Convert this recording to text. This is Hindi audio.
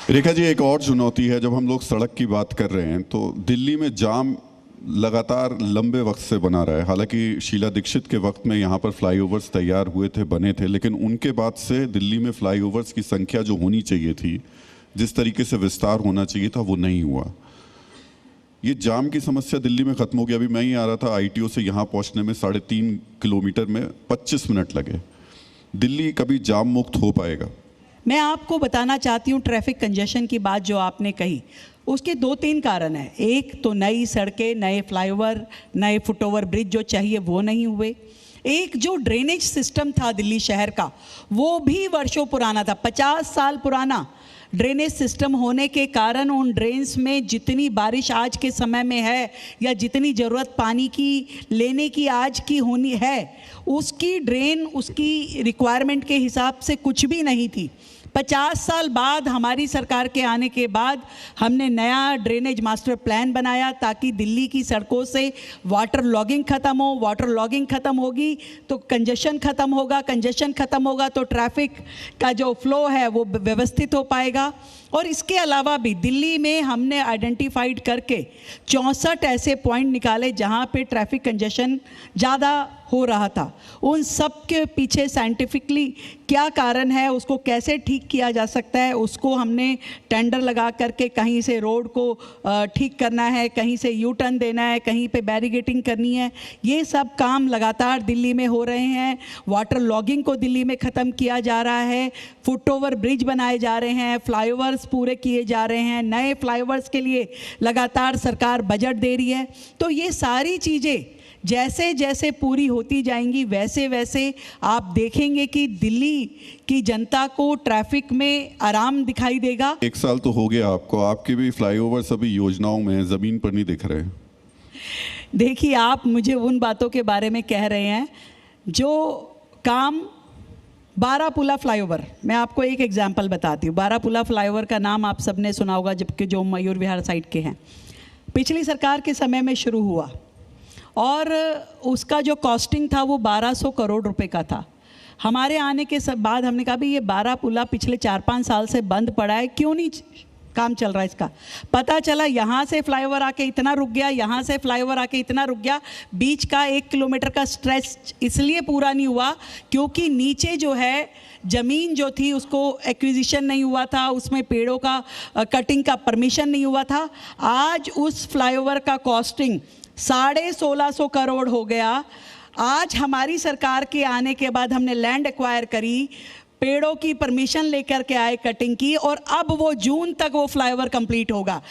रेखा जी, एक और चुनौती है जब हम लोग सड़क की बात कर रहे हैं तो दिल्ली में जाम लगातार लंबे वक्त से बना रहा है। हालांकि शीला दीक्षित के वक्त में यहाँ पर फ्लाईओवर्स तैयार हुए थे, बने थे, लेकिन उनके बाद से दिल्ली में फ्लाईओवर्स की संख्या जो होनी चाहिए थी, जिस तरीके से विस्तार होना चाहिए था, वो नहीं हुआ। ये जाम की समस्या दिल्ली में खत्म हो गई। अभी मैं ही आ रहा था, ITO से यहाँ पहुँचने में 3.5 किलोमीटर में 25 मिनट लगे। दिल्ली कभी जाम मुक्त हो पाएगा? मैं आपको बताना चाहती हूँ, ट्रैफिक कंजेशन की बात जो आपने कही, उसके 2-3 कारण हैं। एक तो नई सड़कें, नए फ्लाईओवर, नए फुटओवर ब्रिज जो चाहिए वो नहीं हुए। एक जो ड्रेनेज सिस्टम था दिल्ली शहर का, वो भी वर्षों पुराना था, 50 साल पुराना ड्रेनेज सिस्टम होने के कारण उन ड्रेन्स में जितनी बारिश आज के समय में है या जितनी ज़रूरत पानी की लेने की आज की होनी है, उसकी ड्रेन उसकी रिक्वायरमेंट के हिसाब से कुछ भी नहीं थी। 50 साल बाद हमारी सरकार के आने के बाद हमने नया ड्रेनेज मास्टर प्लान बनाया ताकि दिल्ली की सड़कों से वाटर लॉगिंग ख़त्म हो। वाटर लॉगिंग ख़त्म होगी तो कंजेशन ख़त्म होगा, कंजेशन ख़त्म होगा तो ट्रैफिक का जो फ्लो है वो व्यवस्थित हो पाएगा। और इसके अलावा भी दिल्ली में हमने आइडेंटिफाइड करके 64 ऐसे पॉइंट निकाले जहाँ पे ट्रैफिक कंजेशन ज़्यादा हो रहा था। उन सब के पीछे साइंटिफिकली क्या कारण है, उसको कैसे ठीक किया जा सकता है, उसको हमने टेंडर लगा करके कहीं से रोड को ठीक करना है, कहीं से यू टर्न देना है, कहीं पे बैरिगेटिंग करनी है। ये सब काम लगातार दिल्ली में हो रहे हैं। वाटर लॉगिंग को दिल्ली में ख़त्म किया जा रहा है, फुटओवर ब्रिज बनाए जा रहे हैं, फ्लाईओवर्स पूरे किए जा रहे हैं, नए फ्लाईओवर्स के लिए लगातार सरकार बजट दे रही है। तो ये सारी चीज़ें जैसे जैसे पूरी होती जाएंगी वैसे वैसे आप देखेंगे कि दिल्ली की जनता को ट्रैफिक में आराम दिखाई देगा। 1 साल तो हो गया आपको, आपके भी फ्लाईओवर सभी योजनाओं में ज़मीन पर नहीं दिख रहे। देखिए, आप मुझे उन बातों के बारे में कह रहे हैं जो काम बारापुला फ्लाईओवर, मैं आपको एक एग्जांपल बताती हूँ। बारापुला फ्लाईओवर का नाम आप सबने सुना होगा, जबकि जो मयूर विहार साइड के हैं, पिछली सरकार के समय में शुरू हुआ और उसका जो कॉस्टिंग था वो 1200 करोड़ रुपए का था। हमारे आने के बाद हमने कहा भाई ये बारापुला पिछले 4-5 साल से बंद पड़ा है, क्यों नहीं काम चल रहा है इसका। पता चला यहाँ से फ्लाईओवर आके इतना रुक गया, यहाँ से फ्लाईओवर आके इतना रुक गया। बीच का 1 किलोमीटर का स्ट्रेच इसलिए पूरा नहीं हुआ क्योंकि नीचे जो है ज़मीन जो थी उसको एक्विजिशन नहीं हुआ था, उसमें पेड़ों का कटिंग का परमिशन नहीं हुआ था। आज उस फ्लाईओवर का कॉस्टिंग 1650 करोड़ हो गया। आज हमारी सरकार के आने के बाद हमने लैंड एक्वायर करी, पेड़ों की परमिशन लेकर के आए कटिंग की, और अब वो जून तक वो फ्लाईओवर कंप्लीट होगा।